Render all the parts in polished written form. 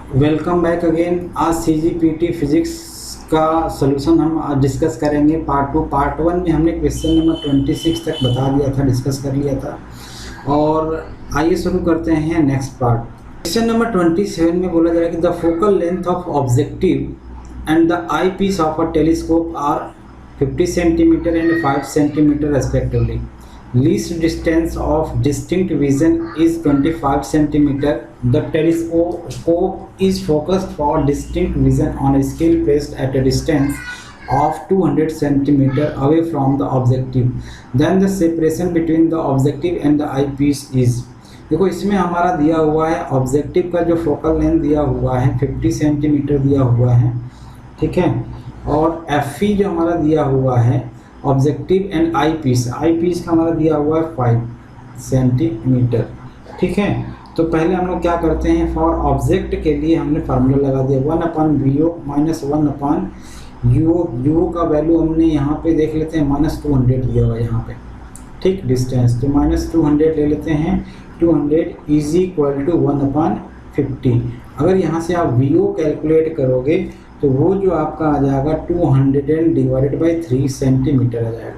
Welcome back again. आज CGPT physics का solution हम आज डिस्कस करेंगे पार्ट 2। पार्ट 1 में हमने क्वेश्चन नंबर 26 तक बता दिया था, डिस्कस कर लिया था। और आइए शुरू करते हैं नेक्स्ट पार्ट। क्वेश्चन नंबर 27 में बोला जा रहा है कि the focal length of objective and the eye piece of a telescope are 50 centimetre and 5 centimetre respectively. Least distance of distinct vision is 25 centimeter. The telescope is focused for distinct vision on a scale placed at a distance of 200 centimeter away from the objective. Then the separation between the objective and the eyepiece is। देखो इसमें हमारा दिया हुआ है objective का जो focal length दिया हुआ है 50 सेंटीमीटर दिया हुआ है, ठीक है। और FE जो हमारा दिया हुआ है ऑब्जेक्टिव एंड आई पीस का हमारा दिया हुआ है 5 सेंटीमीटर, ठीक है। तो पहले हम लोग क्या करते हैं, फॉर ऑब्जेक्ट के लिए हमने फार्मूला लगा दिया 1/VO माइनस 1/UO का वैल्यू हमने यहाँ पे देख लेते हैं -200 दिया हुआ है यहाँ पे, ठीक। डिस्टेंस तो -200 ले लेते हैं। 200 इज इक्वल टू 1/50। अगर यहाँ से आप VO कैलकुलेट करोगे तो वो जो आपका आ जाएगा 200 डिवाइडेड बाई 3 सेंटीमीटर आ जाएगा,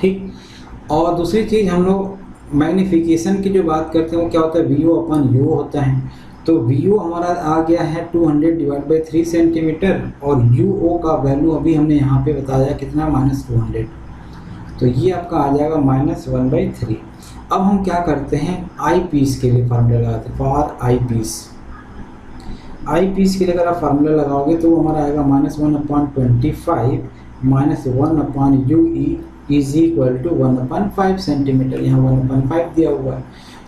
ठीक। और दूसरी चीज़ हम लोग मैग्नीफिकेशन की जो बात करते हैं वो क्या होता है, VO/U होता है। तो VO हमारा आ गया है 200 डिवाइड बाई 3 सेंटीमीटर और UO का वैल्यू अभी हमने यहाँ पे बताया कितना -200। तो ये आपका आ जाएगा -1/3। अब हम क्या करते हैं, आई पीस के लिए फार्मूला लगाते हैं। फॉर आई पीस के लिए अगर आप फार्मूला लगाओगे तो वो हमारा आएगा -1/25 minus 1/UE is equal to 1/5 centimetre. यहाँ 1/5 दिया हुआ है,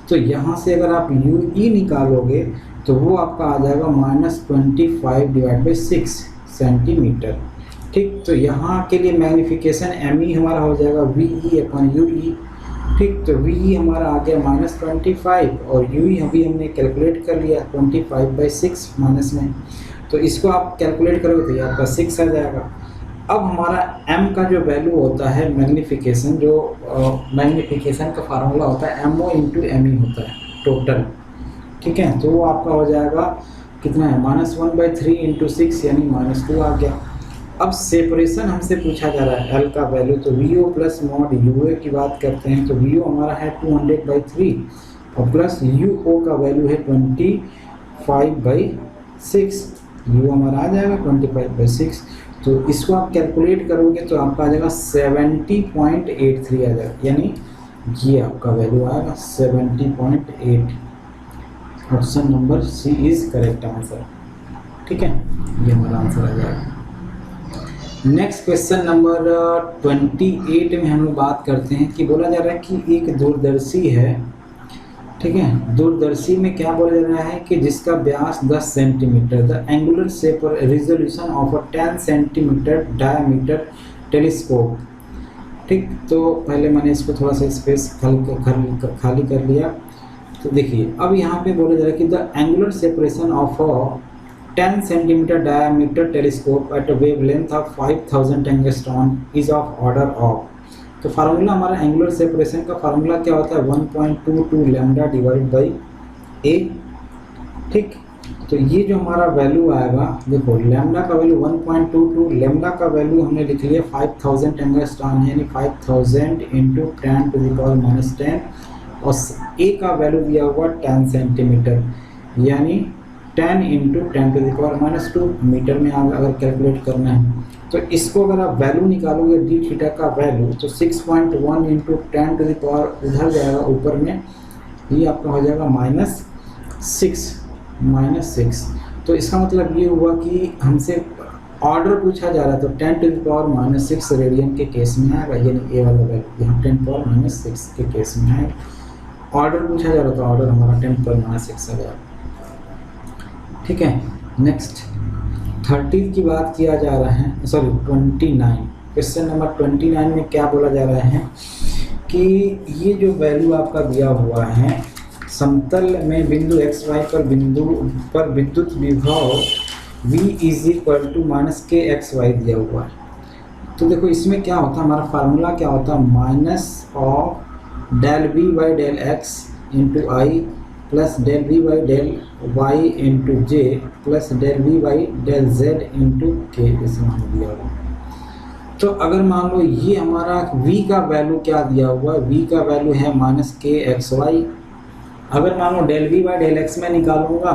तो यहाँ से अगर आप UE निकालोगे तो वो आपका आ जाएगा -25 डिवाइड बाई 6 सेंटीमीटर, ठीक। तो यहाँ के लिए मैग्नीफिकेशन ME हमारा हो जाएगा VE/UE, ठीक। तो VE हमारा आ गया -25 और UE अभी हमने कैलकुलेट कर लिया 25/6 माइनस में, तो इसको आप कैलकुलेट करोगे तो ये आपका 6 आ जाएगा। अब हमारा M का जो वैल्यू होता है मैग्नीफिकेशन, जो मैग्नीफिकेशन का फार्मूला होता है MO/ME होता है टोटल, ठीक है। तो वो आपका हो जाएगा कितना है, -1/3 इंटू 6 यानी -2 आ गया। अब सेपरेशन हमसे पूछा जा रहा है L का वैल्यू, तो VO प्लस मॉड UA की बात करते हैं। तो VO हमारा है 200/3 और प्लस UO का वैल्यू है 25/6। U हमारा आ जाएगा 25/6। तो इसको आप कैलकुलेट करोगे तो आपका आ जाएगा 70.83 आ जाएगा, यानी ये आपका वैल्यू आएगा 70.8। Option number C is correct answer, ठीक है। ये हमारा आंसर आ जाएगा। नेक्स्ट क्वेश्चन नंबर 28 में हम लोग बात करते हैं कि बोला जा रहा है कि एक दूरदर्शी है, ठीक है। दूरदर्शी में क्या बोला जा रहा है कि जिसका व्यास 10 सेंटीमीटर, द एंगुलर शेप और resolution of a 10 centimetre diameter telescope, ठीक। तो पहले मैंने इसको थोड़ा सा स्पेस खाली कर लिया। तो देखिए अब यहाँ पे बोला जा रहा है कि the angular separation of a 10 centimeter diameter telescope at a wavelength of 5000 angstrom is of order of। तो फार्मूला हमारा एंगुलर सेपरेशन का फार्मूला क्या होता है, 1.22 लैम्डा डिवाइड बाई A, ठीक। तो ये जो हमारा वैल्यू आएगा, देखो लैम्डा का वैल्यू 1.22, लैम्डा का वैल्यू हमने लिख लिया 5000 एंगस्ट्रॉम यानी 5000 इंटू 10⁻⁻10 और A का वैल्यू दिया हुआ 10 सेंटीमीटर यानी 10 इंटू 10⁻²। मीटर में अगर कैलकुलेट करना है तो इसको अगर आप वैल्यू निकालोगे डी थीटा का वैल्यू तो 6.1 इंटू 10⁻, उधर जाएगा ऊपर में, ये आपका हो जाएगा -6। तो इसका मतलब ये हुआ कि हमसे ऑर्डर पूछा जा रहा है, तो 10⁻⁻6 रेडियन के केस में आएगा, यानी ए वाला वैल्यू यहाँ 10⁻⁻6 के केस में आएगा। ऑर्डर पूछा जा रहा था, ऑर्डर हमारा 10⁻⁶ आ जाएगा, ठीक है। नेक्स्ट 30 की बात किया जा रहा है, सॉरी 29। क्वेश्चन नंबर 29 में क्या बोला जा रहा है कि ये जो वैल्यू आपका दिया हुआ है समतल में बिंदु XY पर विद्युत विभव V is equal to -kxy दिया हुआ है। तो देखो इसमें क्या होता है, हमारा फार्मूला क्या होता है, -del V/del x into I plus del V by del Y into J plus del V by del Z into K इसमें हम दिया हुआ। तो अगर मान लो ये हमारा v का वैल्यू क्या दिया हुआ है, v का वैल्यू है माइनस के एक्स वाई। अगर मान लो del V by del X में निकालूंगा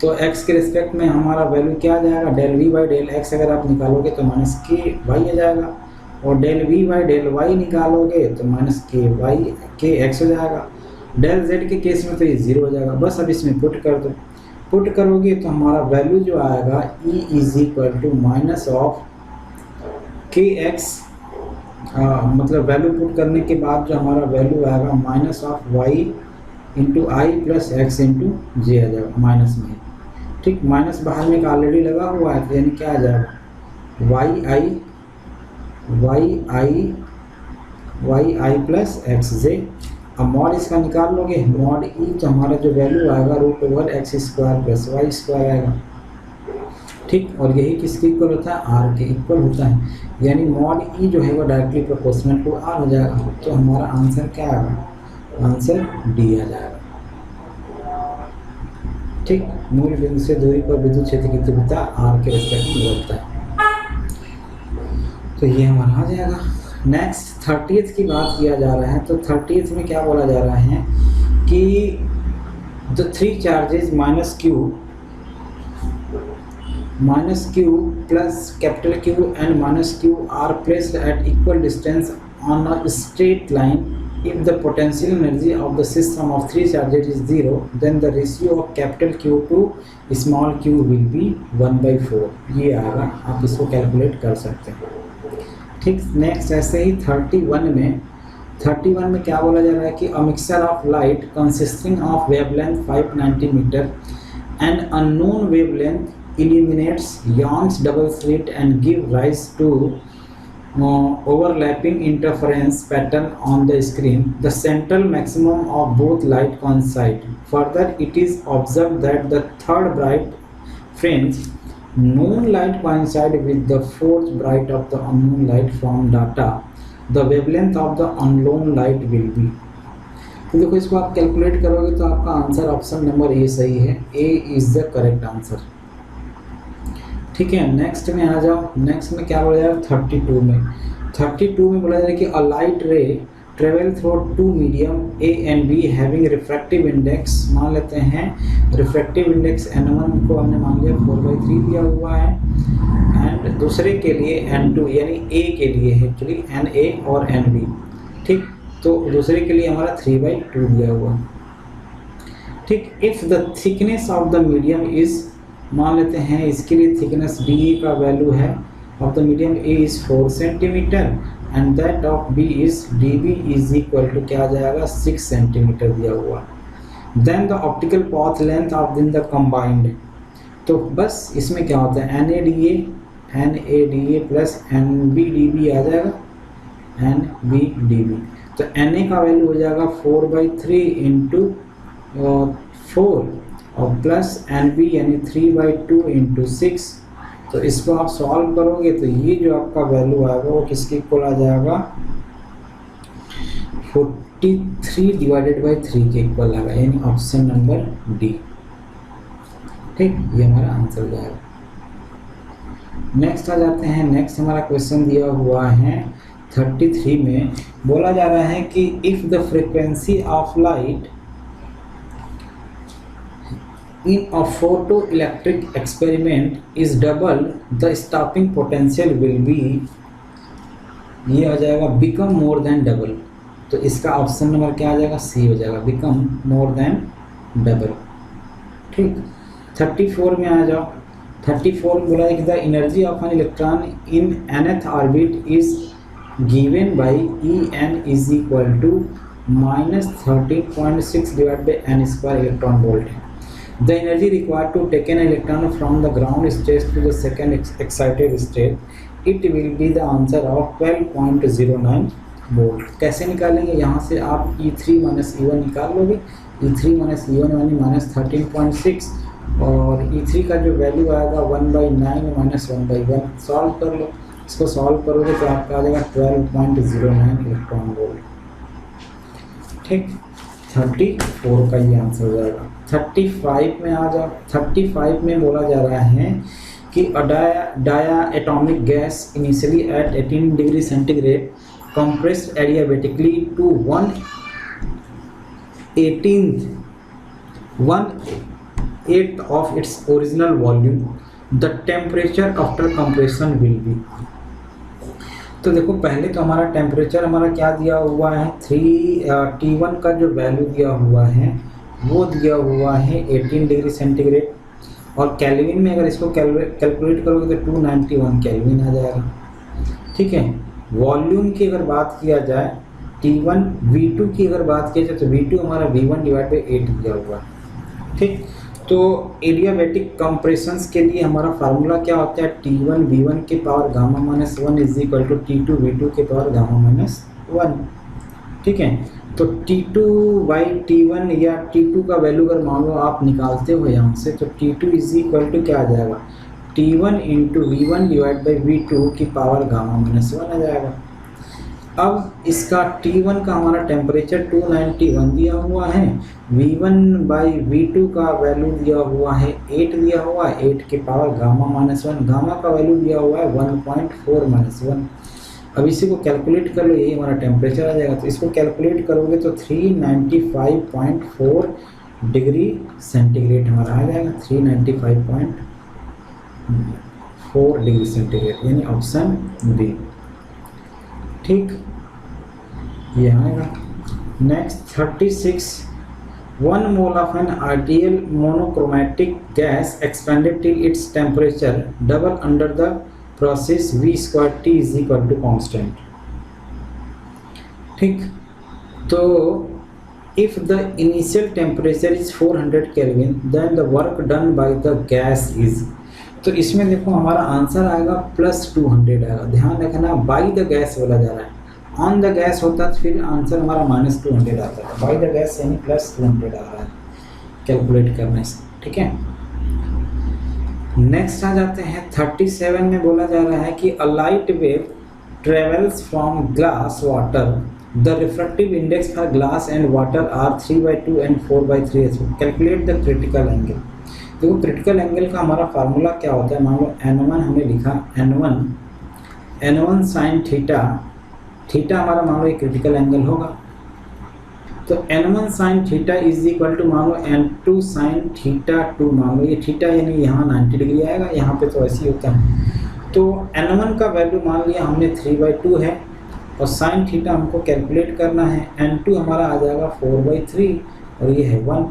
तो x के रिस्पेक्ट में हमारा वैल्यू क्या आ जाएगा, del V by del X अगर आप निकालोगे तो माइनस के वाई आ जाएगा, और del V by del Y निकालोगे तो माइनस के एक्स हो जाएगा। डेल जेड के केस में तो ये 0 हो जाएगा। बस अब इसमें पुट कर दो, पुट करोगे तो हमारा वैल्यू जो आएगा e is equal to minus of K X, मतलब वैल्यू पुट करने के बाद जो हमारा वैल्यू आएगा minus of Y into I plus X into J आ जाएगा माइनस में। ठीक, माइनस बाहर में ऑलरेडी लगा हुआ है, तो यानी क्या आ जाएगा वाई आई प्लस एक्स जे। अब मॉड इसका निकाल लोगे, मॉड ई तो हमारा जो वैल्यू आएगा root over X square plus Y square आएगा। ठीक, और यही किसके इक्वल होता है, आर के इक्वल होता है, यानी मॉड ई जो है वो डायरेक्टली प्रोपोर्शनल टू आर हो जाएगा। तो हमारा आंसर क्या आएगा, आंसर डी आ जाएगा। ठीक, मूल बिंदु से दूरी पर विद्युत क्षेत्र की तीव्रता आर के रिस्पेक्ट में बदलता है। तो ये हमारा आ जाएगा। नेक्स्ट 30th की बात किया जा रहा है, तो 30th में क्या बोला जा रहा है कि the three charges minus Q plus capital Q and minus Q R placed at equal distance on a straight line. If the potential energy of the system of three charges is 0, then the ratio of capital Q to small q will be 1/4। ये आएगा, आप इसको calculate कर सकते हैं। ठीक, next ऐसे ही 31 में क्या बोला जा रहा है कि a mixture of light consisting of wavelength 590 metre and unknown wavelength illuminates Young's double slit and give rise to overlapping interference pattern on the screen. The central maximum of both light coincide. Further, it is observed that the third bright fringe known light coincide with the fourth bright of the unknown light from data. The wavelength of the unknown light will be। तो देखो, इसको आप calculate करोगे तो आपका answer option number A सही है, ए is the correct answer. ठीक है, नेक्स्ट में आ जाओ। नेक्स्ट में क्या बोला जा रहा है, 32 में बोला जा रहा है कि a light ray travel through two medium A and B having refractive index, मान लेते हैं रिफ्रैक्टिव इंडेक्स n1 को हमने मान लिया 4/3 दिया हुआ है, एंड दूसरे के लिए n2 यानी ए के लिए है एक्चुअली na और nb। ठीक, तो दूसरे के लिए हमारा 3/2 दिया हुआ। ठीक, if the thickness of the medium is, मान लेते हैं इसके लिए थिकनेस डी का वैल्यू है of the medium A is 4 centimetre and that of B is D B is equal to क्या आ जाएगा 6 सेंटीमीटर दिया हुआ। Then the optical path length of in the combined, तो बस इसमें क्या होता है N A plus N B D B आ जाएगा, एन बी डी बी। तो एन ए का वैल्यू हो जाएगा 4/3 इंटू 4 और प्लस एन बी यानी 3/2 इंटू 6। तो इसको आप सॉल्व करोगे तो ये जो आपका वैल्यू आएगा वो किसके इक्वल आ जाएगा, 43/3 के इक्वल आएगा, यानी ऑप्शन नंबर डी। ठीक, ये हमारा आंसर हो जाएगा। नेक्स्ट आ जाते हैं। नेक्स्ट हमारा क्वेश्चन दिया हुआ है 33 में, बोला जा रहा है कि if the frequency of light in a photoelectric experiment is double, the stopping potential will be, ये आ जाएगा become more than double। तो इसका ऑप्शन नंबर क्या आ जाएगा, सी हो जाएगा, become more than double। ठीक, 34 में आ जाओ। 34 में बोला है कि the energy of an electron in nth orbit is given by En is equal to -13.6 divide by n square electron volt है। The energy required to take an electron from the ground state to the second excited state, it will be the answer of 12.09 volt. कैसे निकालेंगे, यहाँ से आप E3 minus E1 निकाल लोगे। E3 minus E1 यानी -13.6 और E3 का जो वैल्यू आएगा 1/9 माइनस 1/1, सॉल्व कर लो। इसको सॉल्व करोगे तो आपका आ जाएगा 12.09 इलेक्ट्रॉन वोल्ट। ठीक, 34 का ये आंसर हो जाएगा। 35 में आ जाओ। 35 में बोला जा रहा है कि diatomic gas initially at 18 degree centigrade compressed adiabatically to 1/8 of its original volume. The temperature after compression will be। तो देखो पहले तो हमारा टेम्परेचर हमारा क्या दिया हुआ है, T1 का जो वैल्यू दिया हुआ है वो दिया हुआ है 18 डिग्री सेंटीग्रेड, और कैल्विन में अगर इसको कैलकुलेट करोगे तो 291 कैल्विन आ जाएगा। ठीक है, वॉल्यूम की अगर बात किया जाए, T1 V2 की अगर बात किया जाए तो V2 हमारा V1/8 दिया हुआ है। ठीक, तो एडियाबैटिक कंप्रेशंस के लिए हमारा फार्मूला क्या होता है, T1 V1 के power gamma minus 1 is equal to T2 V2 के पावर गामा माइनस 1। ठीक है, तो T2/T1 या T2 का वैल्यू अगर मान लो आप निकालते हो यहाँ से, तो T2 इज इक्वल टू क्या आ जाएगा, T1 इंटू V1/V2 की पावर गामा माइनस 1 आ जाएगा। अब इसका T1 का हमारा टेम्परेचर 291 दिया हुआ है, V1/V2 का वैल्यू दिया हुआ है 8 दिया हुआ है, 8 के पावर गामा माइनस 1, गामा का वैल्यू दिया हुआ है 1.4 माइनस 1। अब इसी को कैलकुलेट कर लो, यही हमारा टेम्परेचर आ जाएगा। तो इसको कैलकुलेट करोगे तो 395.4 डिग्री सेंटीग्रेड हमारा आ जाएगा, 395.4 डिग्री सेंटीग्रेड, यानी ऑप्शन बी। ठीक, ये आएगा। Next 36, 1 mole of an ideal monochromatic gas expanded till its temperature double under the process V² T is equal to constant. ठीक, तो if the initial temperature is 400 kelvin then the work done by the gas is, तो इसमें देखो हमारा answer आएगा +200 आएगा। ध्यान रखना, बाई द गैस बोला जा रहा है, ऑन द गैस होता तो फिर आंसर हमारा -200 आता है, बाई द गैस यानी +200 आ रहा है कैलकुलेट करने से। ठीक है, नेक्स्ट आ जाते हैं 37 में बोला जा रहा है कि a light wave travels from glass water, the refractive index for glass and water are 3/2 and 4/3। Calculate the critical angle. देखो क्रिटिकल एंगल का हमारा फार्मूला क्या होता है, मान लो N1 हमने लिखा, N1 साइन थीटा, थीटा हमारा मान लो एक क्रिटिकल एंगल होगा, तो N1 sine theta is equal to मान लो N2 साइन थीटा 2, मान लो ये थीटा यानी यहाँ 90 डिग्री आएगा, यहाँ पे तो ऐसे ही होता है। तो N1 का वैल्यू मान लिया हमने 3/2 है, और साइन थीटा हमको कैलकुलेट करना है, N2 हमारा आ जाएगा 4/3 और ये है 1।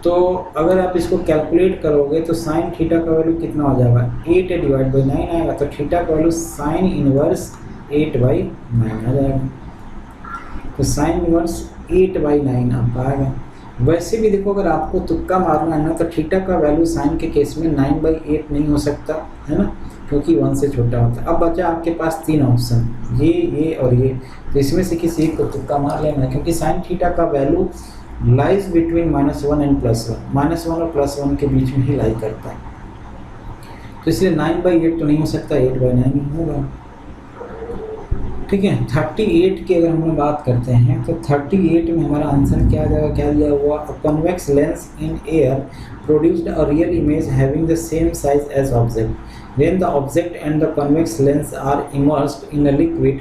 तो अगर आप इसको कैलकुलेट करोगे तो साइन थीटा का वैल्यू कितना हो जाएगा, 8/9 आएगा, तो थीटा का वैल्यू साइन इनवर्स 8/9 आ जाएगा, तो साइन इनवर्स 8/9 आपका आएगा। वैसे भी देखो अगर आपको तुक्का मारना है ना, तो थीटा का वैल्यू साइन के केस में 9/8 नहीं हो सकता है ना, क्योंकि 1 से छोटा होता है। अब बचा आपके पास 3 ऑप्शन, ये और ये, तो इसमें से किसी एक को तुक्का मार लेना, क्योंकि साइन थीटा का वैल्यू लाइज बिटवीन -1 एंड +1, -1 और +1 के बीच में ही लाई करता है, तो इसलिए 9/8 तो नहीं हो सकता, 8/9 ही होगा। ठीक है, 38 की अगर हम लोग बात करते हैं तो 38 में हमारा आंसर क्या आ जाएगा, क्या दिया हुआ, a convex lens in air produced a real image having the same size as object. When the object and the convex lens are immersed in a liquid,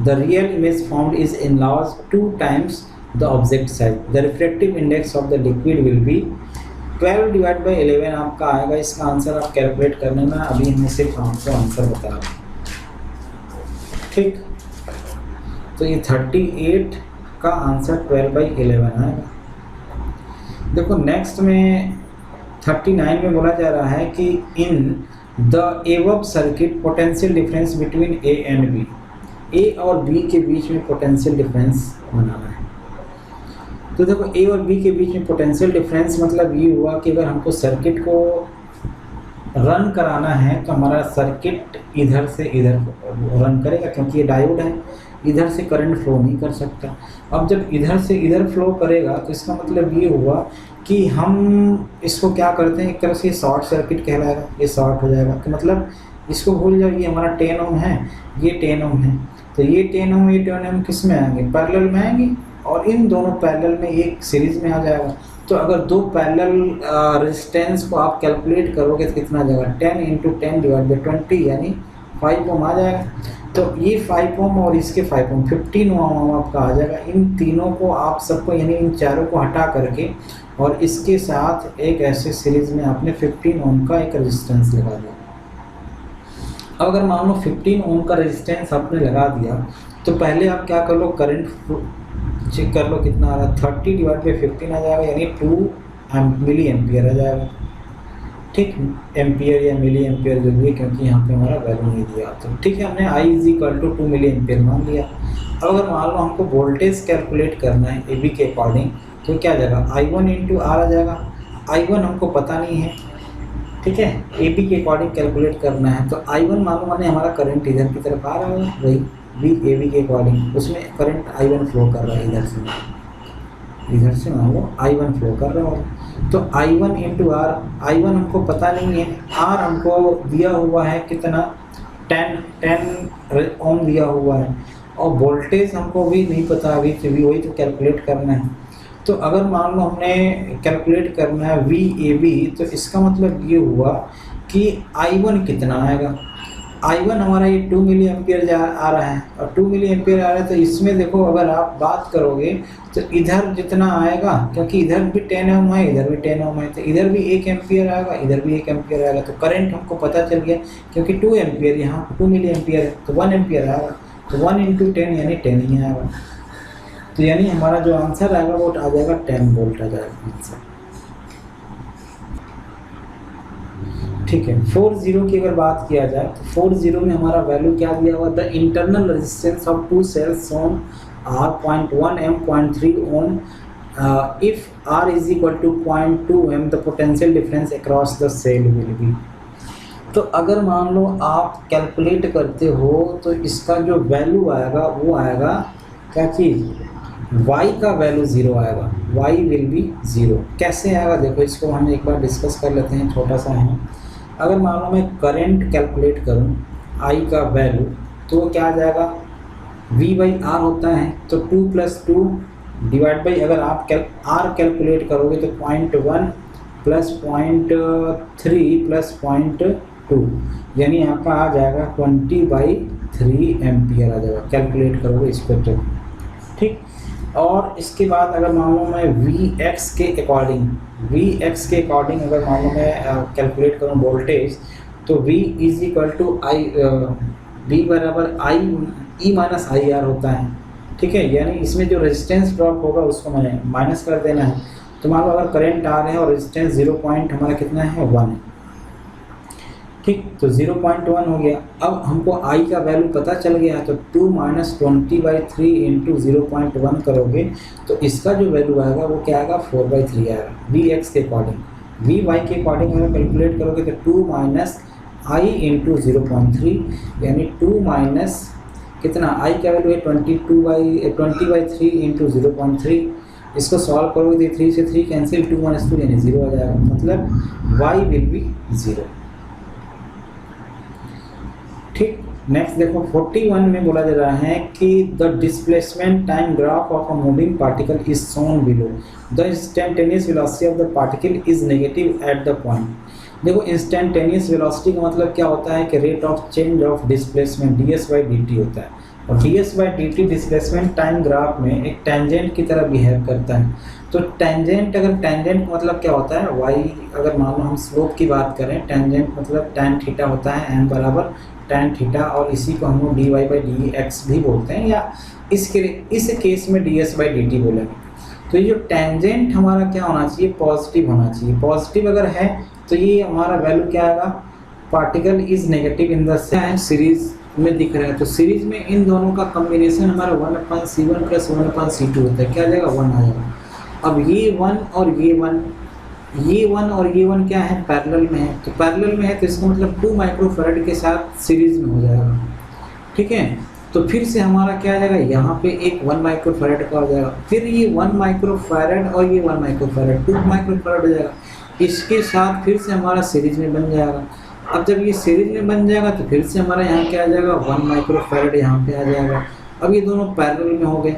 the real image found is enlarged 2 times the object size. The refractive index of the liquid will be 12/11 आपका आएगा। इसका answer आप calculate करने में, अभी हम सिर्फ आपको आंसर बता रहे हैं। ठीक, तो ये 38 का आंसर 12/11 आएगा। देखो नेक्स्ट में 39 में बोला जा रहा है कि in the above circuit potential difference between A and B, A और बी के बीच में पोटेंशियल डिफरेंस बनाना है। तो देखो ए और बी के बीच में पोटेंशियल डिफरेंस मतलब ये हुआ कि अगर हमको सर्किट को रन कराना है तो हमारा सर्किट इधर से इधर रन करेगा, क्योंकि ये डायोड है, इधर से करंट फ्लो नहीं कर सकता। अब जब इधर से इधर फ्लो करेगा तो इसका मतलब ये हुआ कि हम इसको क्या करते हैं, एक तरह से शॉर्ट सर्किट कहलाएगा, ये शॉर्ट हो जाएगा। तो मतलब इसको भूल जाओ, ये हमारा 10 ओम है, ये 10 ओम है, तो ये 10 ओम किस में आएंगे, पैरेलल में आएंगे, और इन दोनों पैरेलल में एक सीरीज में आ जाएगा। तो तो अगर दो पैरेलल रेजिस्टेंस को आप कैलकुलेट करोगे तो कितना आ जाएगा, 10 इंटू 10 डिवाइड बाई 20 यानी 5 ओम आ जाएगा। तो ये 5 ओम और इसके 5 ओम 15 ओम आपका आ जाएगा। इन तीनों को आप सबको यानी इन चारों को हटा करके और इसके साथ एक ऐसे सीरीज में आपने 15 ओम का एक रेजिस्टेंस लगा दिया। अब अगर मान लो 15 ओम का रेजिस्टेंस आपने लगा दिया तो पहले आप क्या कर लो, करंट चेक कर लो कितना आ रहा है, 30 डिवाइड बाई 15 आ जाएगा यानी 2 मिली एम्पियर आ जाएगा। ठीक, एम्पियर या मिली एम्पियर जो भी है, क्योंकि यहाँ पे हमारा वैल्यू नहीं दिया। तो ठीक है, हमने I is equal to 2 milli ampere मान लिया। अब अगर मान लो हमको वोल्टेज कैलकुलेट करना है AB के अकॉर्डिंग तो क्या आ जाएगा, I1 इंटू R आ जाएगा। I1 हमको पता नहीं है, ठीक है, AB के अकॉर्डिंग कैलकुलेट करना है। तो I1 मालूम माने हमारा करंट इधर की तरफ आ रहा है, वही AB के अकॉर्डिंग उसमें करंट I1 फ्लो कर रहा है इधर से मान लो I1 फ्लो कर रहा है। तो I1 इंटू R, I1 हमको पता नहीं है, R हमको दिया हुआ है कितना, 10 ओम दिया हुआ है, और वोल्टेज हमको भी नहीं पता अभी, वही तो कैलकुलेट करना है। तो अगर मान लो हमने कैलकुलेट करना है VAB, तो इसका मतलब ये हुआ कि I1 कितना आएगा। I1 हमारा ये 2 मिली एम्पियर आ रहा है, और 2 मिली एम्पियर आ रहा है तो इसमें देखो अगर आप बात करोगे तो इधर जितना आएगा, क्योंकि इधर भी 10 ओम है इधर भी 10 ओम है, तो इधर भी 1 एम्पियर आएगा इधर भी 1 एम्पियर आएगा। तो करंट हमको पता चल गया, क्योंकि 2 एम्पियर यहाँ 2 मिली एम्पियर है तो 1 एम्पियर आएगा, तो 1 इंटू 10 यानी 10 ही आएगा। तो यानी हमारा जो आंसर आएगा वो आ जाएगा 10 वोल्ट आ जाएगा आंसर। ठीक है, 40 की अगर बात किया जाए तो 40 में हमारा वैल्यू क्या दिया हुआ, the internal resistance of 2 cells on R 0.1 M 0.3 ohm if R is equal to 0.2 M the potential difference across the cell will be. तो अगर मान लो आप कैलकुलेट करते हो तो इसका जो वैल्यू आएगा वो आएगा क्या चीज़, y का वैल्यू 0 आएगा, y विल बी 0। कैसे आएगा देखो, इसको हम एक बार डिस्कस कर लेते हैं, छोटा सा है। अगर मान लो मैं करंट कैलकुलेट करूं I का वैल्यू तो वो क्या आ जाएगा, V बाई R होता है, तो 2 + 2 डिवाइड बाई, अगर आप R कैलकुलेट करोगे तो 0.1 + 0.3 + 0.2 यानी आपका आ जाएगा 20/3 एम्पियर आ जाएगा, कैलकुलेट करोगे इसको तो। ठीक, और इसके बाद अगर मान लो मैं Vx के अकॉर्डिंग अगर मान लो मैं कैलकुलेट करूँ वोल्टेज, तो V is equal to V बराबर I E माइनस IR होता है। ठीक है, यानी इसमें जो रेजिस्टेंस ड्रॉप होगा उसको मैंने माइनस कर देना है। तो मान लो अगर करंट आ रहे हैं और रेजिस्टेंस 0 पॉइंट हमारा कितना है 1 है, ठीक, तो 0.1 हो गया। अब हमको I का वैल्यू पता चल गया, तो 2 - 20/3 इंटू 0.1 करोगे तो इसका जो वैल्यू आएगा वो क्या आएगा, 4/3 आएगा Vx के अकॉर्डिंग। Vy के अकॉर्डिंग अगर कैलकुलेट करोगे तो 2 - I इंटू 0.3 यानी 2 माइनस कितना, I का वैल्यू है 20/3 इंटू 0.3। इसको सॉल्व करोगे तो 3 से 3 कैंसिल, 2 - 2 यानी 0 आ जाएगा, मतलब y विल बी 0। ठीक, नेक्स्ट देखो 41 में बोला जा रहा है कि the displacement time graph of a moving particle is shown below, the instantaneous velocity of the particle is negative at the point. देखो इंस्टेंटेनियस वेलोसिटी का मतलब क्या होता है कि rate of change of displacement ds/dt होता है, और ds/dt डिस्प्लेसमेंट टाइम ग्राफ में एक टेंजेंट की तरह बिहेव करता है। तो टेंजेंट, अगर टेंजेंट मतलब क्या होता है, y अगर मान लो हम स्लोप की बात करें, टेंजेंट मतलब tan थीटा होता है, m बराबर tan थीटा, और इसी को हम लोग dy/dx भी बोलते हैं, या इस केस में ds/dt बोलेंगे। तो ये जो टेंजेंट हमारा क्या होना चाहिए, पॉजिटिव होना चाहिए। पॉजिटिव अगर है तो ये हमारा वैल्यू क्या आएगा, particle is negative in the series में दिख रहा है, तो सीरीज में इन दोनों का कॉम्बिनेशन हमारा 1/c1 + 1/c2 होता है, क्या आ जाएगा 1 आ जाएगा। अब ये 1 और ये 1 और ये 1 क्या है, पैरेलल में है, तो पैरेलल में है तो इसका मतलब 2 माइक्रोफैरड के साथ सीरीज में हो जाएगा। ठीक है, तो फिर से हमारा क्या आ जाएगा, यहाँ पे एक 1 माइक्रोफैरड का हो जाएगा, फिर ये 1 माइक्रोफैरड और ये 1 माइक्रोफैरड 2 माइक्रोफैरड हो जाएगा, इसके साथ फिर से हमारा सीरीज में बन जाएगा। अब जब ये सीरीज में बन जाएगा तो फिर से हमारा यहाँ क्या आ जाएगा, 1 माइक्रोफैरड यहाँ पे आ जाएगा। अब ये दोनों पैरेलल में हो गए,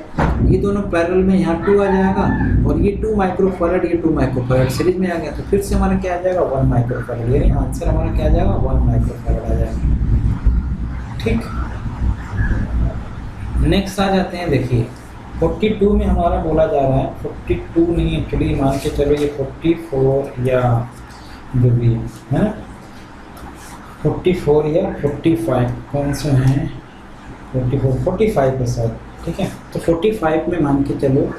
ये दोनों पैरेलल में यहाँ 2 आ जाएगा और ये 2 माइक्रोफैरड, ये 2 माइक्रोफैरड सीरीज में आ गया, तो फिर से हमारा क्या आ जाएगा 1 माइक्रोफैरड, यानी आंसर हमारा क्या आ जाएगा 1 माइक्रोफैरड आ जाएगा। ठीक, नेक्स्ट आ जाते हैं, देखिए 42 में हमारा बोला जा रहा है, 42 नहीं एक्चुअली मान के चलो ये 44 या जो भी है ना 44 या 45 कौन से हैं, 45 है सर, ठीक है। तो 45 में मान के चलो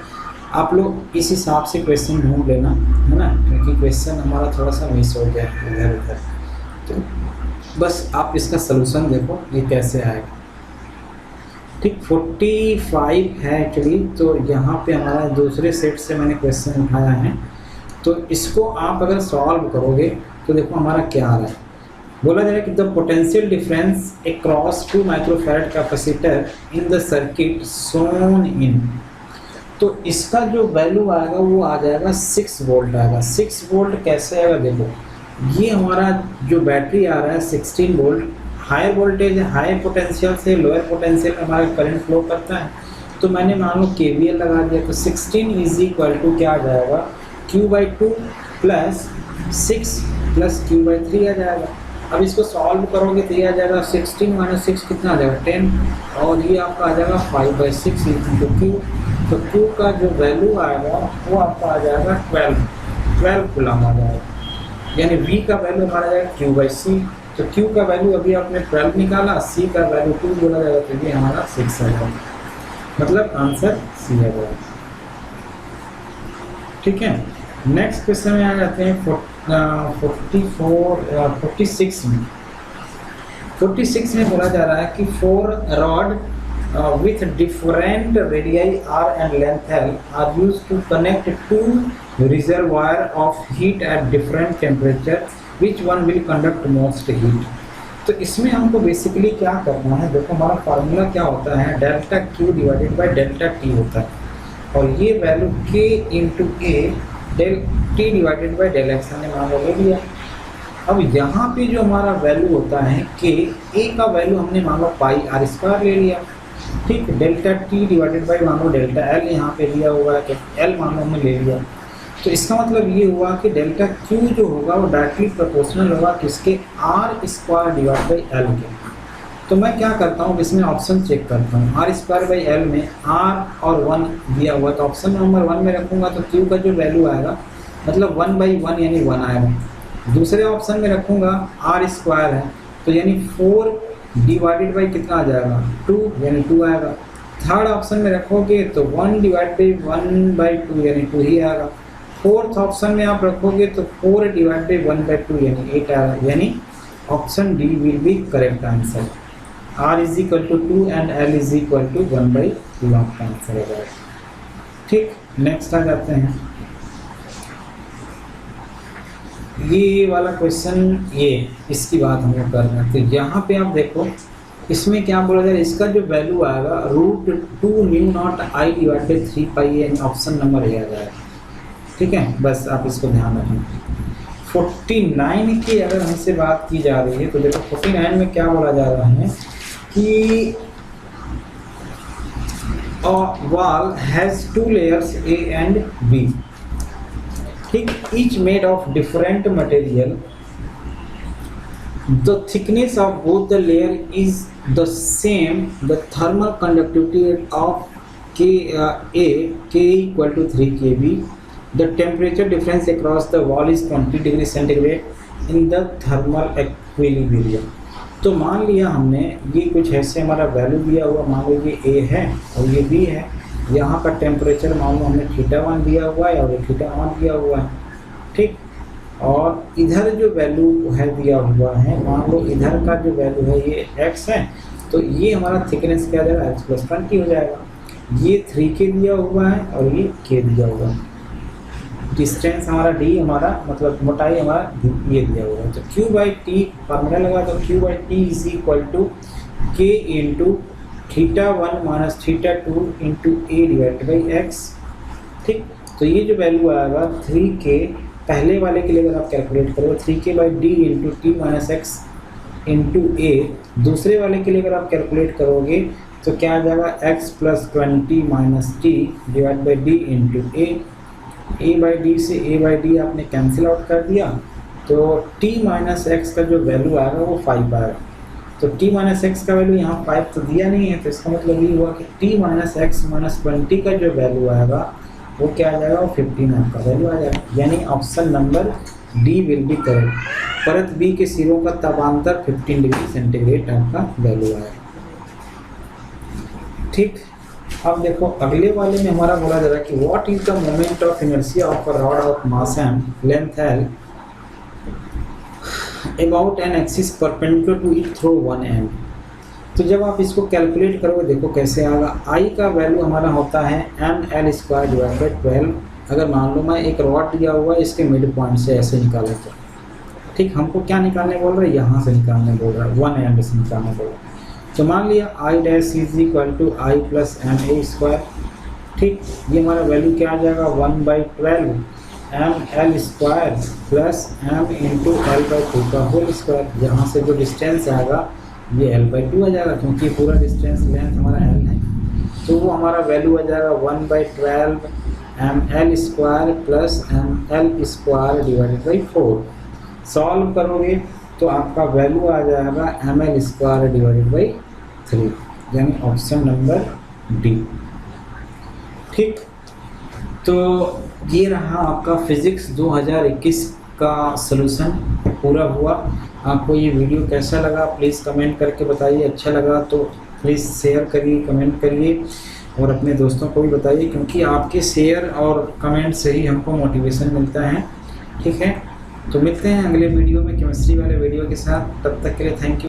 आप लोग इस हिसाब से क्वेश्चन ढूंढ लेना, है ना, क्योंकि क्वेश्चन हमारा थोड़ा सा मिस हो गया इधर उधर, तो बस आप इसका सलूशन देखो ये कैसे आएगा। ठीक, 45 है एक्चुअली, तो यहाँ पे हमारा दूसरे सेट से मैंने क्वेश्चन उठाया है, तो इसको आप अगर सॉल्व करोगे तो देखो हमारा क्या आ रहा है। बोला जा रहा है कि the potential difference across 2 microfarad capacitor in the circuit shown in, तो इसका जो वैल्यू आएगा वो आ जाएगा 6 वोल्ट आएगा। 6 वोल्ट कैसे आएगा, देखो ये हमारा जो बैटरी आ रहा है 16 वोल्ट, हाई वोल्टेज है, हाई पोटेंशियल से लोअर पोटेंशियल में हमारा करंट फ्लो करता है, तो मैंने मान लो KVL लगा दिया, तो 16 इज इक्वल टू क्या आ जाएगा Q/2 प्लस 6 प्लस Q/3 आ जाएगा। अब इसको सॉल्व करोगे तो ये आ जाएगा 16 माइनस 6 कितना आ जाएगा 10, और ये आपका आ जाएगा 5/6 इंटू Q, तो Q का जो वैल्यू आएगा वो आपका आ जाएगा 12 कूलम आ जाएगा, यानी V का वैल्यू हमारा जाएगा Q/C, तो Q का वैल्यू अभी आपने 12 निकाला, C का वैल्यू 2 बोला जाएगा, तो ये हमारा 6 आ जाएगा, मतलब आंसर C आ जाएगा। ठीक है, नेक्स्ट क्वेश्चन में आ जाते हैं 46 में। 46 में बोला जा रहा है कि 4 rod with different radii r and length l are used to connect 2 reservoir of heat at different temperature, which one will conduct most heat। तो इसमें हमको बेसिकली क्या करना है, देखो हमारा फार्मूला क्या होता है, delta Q divided by delta T होता है, और ये value K into A del T divided by del X हमने मान लो ले लिया। अब यहाँ पे जो हमारा वैल्यू होता है K, A का वैल्यू हमने मान लो πr² ले लिया, ठीक, डेल्टा T डिवाइडेड बाय मान लो डेल्टा L यहाँ पे दिया हुआ है, तो L मान लो हमने ले लिया, तो इसका मतलब ये हुआ कि डेल्टा Q जो होगा वो डायरेक्टली प्रोपोर्शनल होगा किसके, r² डिवाइड बाई L के। तो मैं क्या करता हूँ, इसमें ऑप्शन चेक करता हूँ, r² बाई L में r और 1 दिया हुआ, तो ऑप्शन नंबर 1 में रखूँगा तो Q का जो वैल्यू आएगा मतलब 1/1 यानी 1 आएगा। दूसरे ऑप्शन में रखूँगा r² है, तो यानी 4 डिवाइडेड बाई कितना आ जाएगा 2 यानी 2 आएगा। थर्ड ऑप्शन में रखोगे तो 1 डिवाइड बाई 1/2 यानी 2 ही आएगा। फोर्थ ऑप्शन में आप रखोगे तो 4 डिवाइड बाई 1/2 यानी 8 आएगा, यानी option D will be correct answer. r is equal to 2 and l is equal to 1/2 आपका आंसर है। ठीक, नेक्स्ट आ जाते हैं, ये वाला क्वेश्चन, ये इसकी बात हम लोग कर रहे हैं। तो यहाँ पे आप देखो इसमें क्या बोला जाए, इसका जो वैल्यू आएगा √2μ0 I डिवाइड बाई 3π यानी ऑप्शन नंबर ए आ जाएगा। ठीक है, बस आप इसको ध्यान रखें। 49 की अगर हमसे बात की जा रही है तो देखो 49 में क्या बोला जा रहा है कि a wall has 2 layers A and B, ठीक, each made of different material, the thickness of both the layer is the same, the thermal conductivity of K equal to 3 kb, the temperature difference across the wall is 20 degree centigrade in the thermal equilibrium। तो मान लिया हमने ये कुछ ऐसे हमारा value दिया हुआ, मान लो ये A है और ये B है, यहाँ का टेम्परेचर मान लो हमने θ1 दिया हुआ है और ये θ1 दिया हुआ है, ठीक, और इधर जो वैल्यू है दिया हुआ है, मान लो इधर का जो वैल्यू है ये x है, तो ये हमारा थिकनेस क्या जाएगा x+20 हो जाएगा। ये 3k दिया हुआ है और ये k दिया हुआ है, डिस्टेंस हमारा d हमारा मतलब मोटाई हमारा ये दिया हुआ है। तो q/t फार्मूला लगा तो q/t is equal to k into θ1 minus θ2 into a divide by x। ठीक, तो ये जो वैल्यू आएगा 3k पहले वाले के लिए अगर आप कैलकुलेट करोगे 3k/d into t minus x into a, दूसरे वाले के लिए अगर आप कैलकुलेट करोगे तो क्या आ जाएगा x plus 20 minus T divide by D into A by D से a बाई डी आपने कैंसिल आउट कर दिया, तो t माइनस एक्स का जो वैल्यू आएगा वो 5 आएगा। तो t माइनस एक्स का वैल्यू यहाँ 5 तो दिया नहीं है, तो इसका मतलब ये हुआ कि t माइनस एक्स माइनस 20 का जो वैल्यू आएगा वो क्या आ जाएगा, वो 15 आपका वैल्यू आ जाएगा। यानी option number D will be correct. परत बी के सिरों का तापांतर 15 डिग्री सेंटीग्रेड आपका वैल्यू आएगा। ठीक, अब देखो अगले वाले में हमारा बोला जा रहा है कि what is the moment of inertia of a rod of mass M length L about an axis perpendicular to it through one end. तो जब आप इसको कैलकुलेट करोगे देखो कैसे आएगा। आई का वैल्यू हमारा होता है M L square divide by 12। अगर मान लो मैं एक रॉड दिया हुआ है, इसके मिड पॉइंट से ऐसे निकाला तो ठीक, हमको क्या निकालने बोल रहा है, यहाँ से निकालने बोल रहा है, वन एंड से निकालने बोल रहा है। तो मान लिया I dash is equal to I plus M A square. ठीक, ये हमारा वैल्यू क्या आ जाएगा, 1/12 M L square plus M into L by 2 का होल स्क्वायर। यहाँ से जो डिस्टेंस आएगा ये एल बाई 2 आ जाएगा, क्योंकि पूरा डिस्टेंस लेंथ हमारा एल है। तो वो हमारा वैल्यू आ जाएगा 1/12 M L square plus M L square divided by 4। Solve करोगे तो आपका वैल्यू आ जाएगा M L square divided by 3, यानी ऑप्शन नंबर डी। ठीक, तो ये रहा आपका फिजिक्स 2021 का सलूशन पूरा हुआ। आपको ये वीडियो कैसा लगा प्लीज़ कमेंट करके बताइए। अच्छा लगा तो प्लीज़ शेयर करिए, कमेंट करिए और अपने दोस्तों को भी बताइए, क्योंकि आपके शेयर और कमेंट से ही हमको मोटिवेशन मिलता है। ठीक है, तो मिलते हैं अगले वीडियो में केमिस्ट्री वाले वीडियो के साथ। तब तक के लिए थैंक यू।